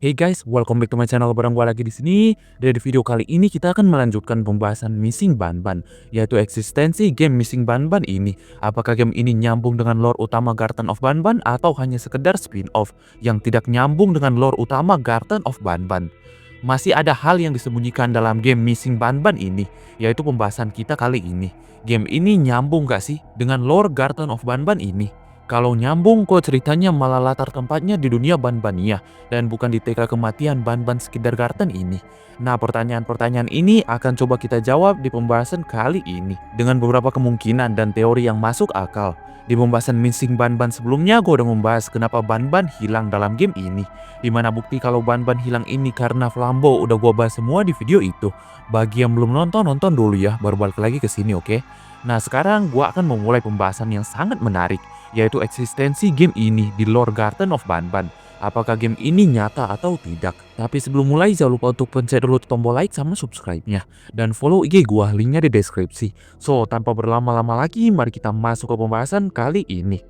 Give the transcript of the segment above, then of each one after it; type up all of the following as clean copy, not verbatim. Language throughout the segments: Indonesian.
Hey guys, welcome back to my channel. Bareng gua lagi di sini. Dari video kali ini kita akan melanjutkan pembahasan Missing Banban, yaitu eksistensi game Missing Banban ini. Apakah game ini nyambung dengan lore utama Garten of Banban atau hanya sekedar spin-off yang tidak nyambung dengan lore utama Garten of Banban? Masih ada hal yang disembunyikan dalam game Missing Banban ini, yaitu pembahasan kita kali ini. Game ini nyambung gak sih dengan lore Garten of Banban ini? Kalau nyambung kok ceritanya malah latar tempatnya di dunia Banbania dan bukan di TK kematian Banban Kindergarten ini. Nah, pertanyaan-pertanyaan ini akan coba kita jawab di pembahasan kali ini dengan beberapa kemungkinan dan teori yang masuk akal. Di pembahasan Missing Banban sebelumnya gue udah membahas kenapa Banban hilang dalam game ini. Dimana bukti kalau Banban hilang ini karena Flambo udah gue bahas semua di video itu. Bagi yang belum nonton dulu ya, baru balik lagi ke sini, oke? Nah, sekarang gue akan memulai pembahasan yang sangat menarik, yaitu eksistensi game ini di lore Garten of Banban. Apakah game ini nyata atau tidak? Tapi sebelum mulai jangan lupa untuk pencet dulu tombol like sama subscribe-nya. Dan follow IG gua, linknya di deskripsi. So, tanpa berlama-lama lagi, mari kita masuk ke pembahasan kali ini.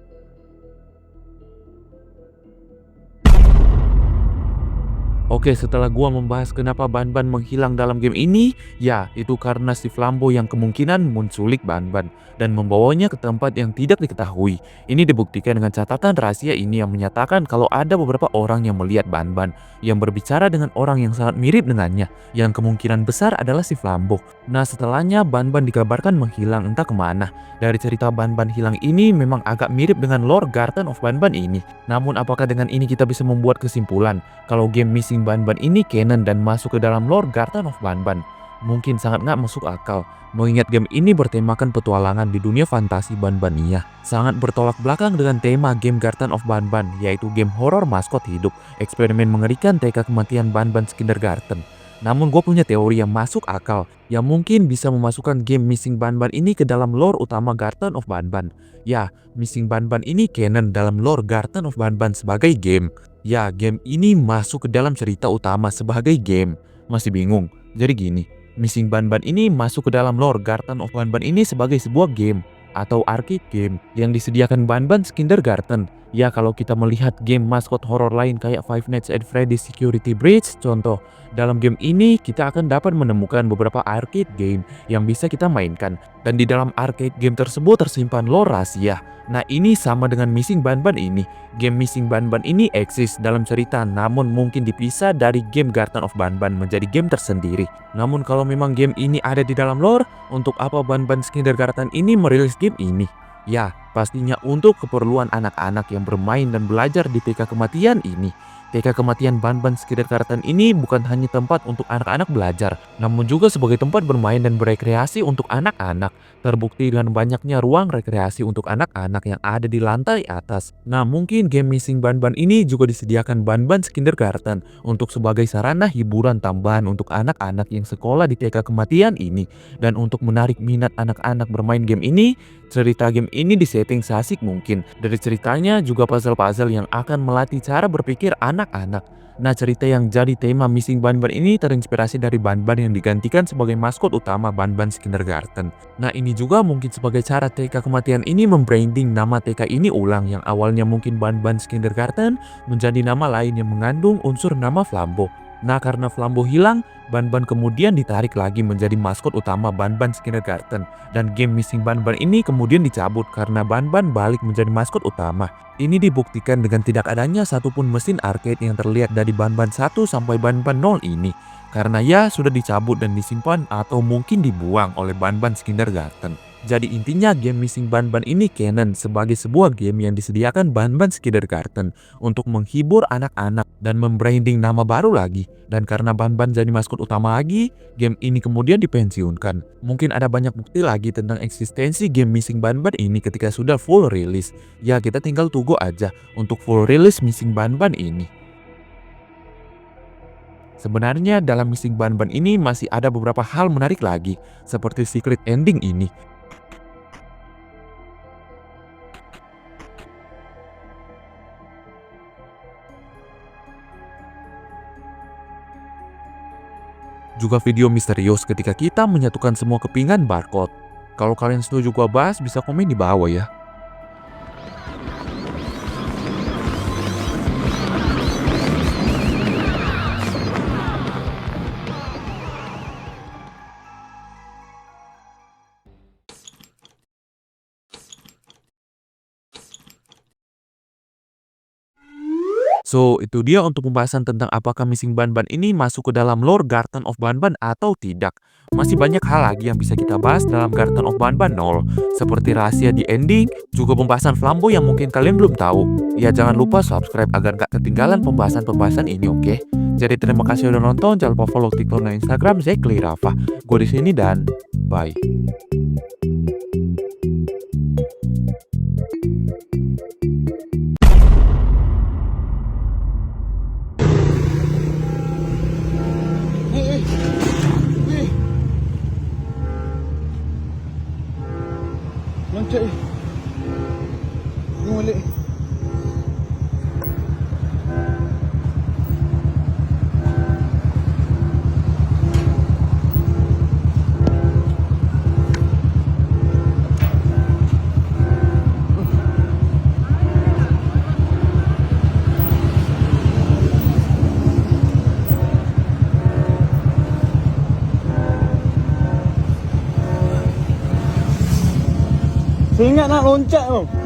Oke, setelah gua membahas kenapa Banban menghilang dalam game ini, ya itu karena si Flambo yang kemungkinan menculik Banban dan membawanya ke tempat yang tidak diketahui. Ini dibuktikan dengan catatan rahasia ini yang menyatakan kalau ada beberapa orang yang melihat Banban yang berbicara dengan orang yang sangat mirip dengannya, yang kemungkinan besar adalah si Flambo. Nah, setelahnya Banban dikabarkan menghilang entah kemana. Dari cerita Banban hilang ini memang agak mirip dengan lore Garten of Banban ini. Namun apakah dengan ini kita bisa membuat kesimpulan kalau game Missing Banban ini canon dan masuk ke dalam lore Garten of Banban? Mungkin sangat nggak masuk akal, mengingat game ini bertemakan petualangan di dunia fantasi Banbania. Sangat bertolak belakang dengan tema game Garten of Banban, yaitu game horor maskot hidup, eksperimen mengerikan TK kematian Banban Kindergarten. Namun gue punya teori yang masuk akal, yang mungkin bisa memasukkan game Missing Banban ini ke dalam lore utama Garten of Banban. Ya, Missing Banban ini canon dalam lore Garten of Banban sebagai game. Ya, game ini masuk ke dalam cerita utama sebagai game. Masih bingung? Jadi gini, Missing Banban ini masuk ke dalam lore Garten of Banban ini sebagai sebuah game atau arcade game yang disediakan Banban Kindergarten. Ya, kalau kita melihat game maskot horor lain kayak Five Nights at Freddy's Security Breach contoh, dalam game ini kita akan dapat menemukan beberapa arcade game yang bisa kita mainkan, dan di dalam arcade game tersebut tersimpan lore rahasia. Nah, ini sama dengan Missing Banban ini. Game Missing Banban ini eksis dalam cerita, namun mungkin dipisah dari game Garten of Banban menjadi game tersendiri. Namun kalau memang game ini ada di dalam lore, untuk apa Banban Kindergarten ini merilis game ini? Ya, pastinya untuk keperluan anak-anak yang bermain dan belajar di TK kematian ini. TK kematian Banban Kindergarten ini bukan hanya tempat untuk anak-anak belajar, namun juga sebagai tempat bermain dan berekreasi untuk anak-anak. Terbukti dengan banyaknya ruang rekreasi untuk anak-anak yang ada di lantai atas. Nah, mungkin game Missing Banban ini juga disediakan Banban Kindergarten untuk sebagai sarana hiburan tambahan untuk anak-anak yang sekolah di TK kematian ini. Dan untuk menarik minat anak-anak bermain game ini, cerita game ini disetting seasik mungkin. Dari ceritanya juga puzzle-puzzle yang akan melatih cara berpikir anak-anak. Nah, cerita yang jadi tema Missing Banban ini terinspirasi dari Banban yang digantikan sebagai maskot utama Banban Kindergarten. Nah, ini juga mungkin sebagai cara TK kematian ini membranding nama TK ini ulang, yang awalnya mungkin Banban Kindergarten menjadi nama lain yang mengandung unsur nama Flambo. Nah, karena Flambo hilang, Banban kemudian ditarik lagi menjadi maskot utama Banban Kindergarten. Dan game Missing Banban ini kemudian dicabut karena Banban balik menjadi maskot utama. Ini dibuktikan dengan tidak adanya satupun mesin arcade yang terlihat dari Banban 1 sampai Banban 0 ini. Karena ya sudah dicabut dan disimpan atau mungkin dibuang oleh Banban Kindergarten. Jadi intinya game Missing Banban ini canon sebagai sebuah game yang disediakan Banban Kindergarten untuk menghibur anak-anak dan membranding nama baru lagi. Dan karena Banban jadi maskot utama lagi, game ini kemudian dipensiunkan. Mungkin ada banyak bukti lagi tentang eksistensi game Missing Banban ini ketika sudah full release. Ya, kita tinggal tunggu aja untuk full release Missing Banban ini. Sebenarnya dalam Missing Banban ini masih ada beberapa hal menarik lagi, seperti secret ending ini. Juga video misterius ketika kita menyatukan semua kepingan barcode. Kalau kalian setuju gua bahas, bisa komen di bawah ya. So, itu dia untuk pembahasan tentang apakah missing ban-ban ini masuk ke dalam lore Garden of Banban atau tidak. Masih banyak hal lagi yang bisa kita bahas dalam Garden of Banban 0, seperti rahasia di ending, juga pembahasan Flambo yang mungkin kalian belum tahu. Ya, jangan lupa subscribe agar gak ketinggalan pembahasan-pembahasan ini, oke? Jadi terima kasih udah nonton, jangan lupa follow TikTok dan Instagram Zekli Rafa. Gue di sini dan bye. Loncat ni. Tengok balik. Saya ingat nak loncat tu.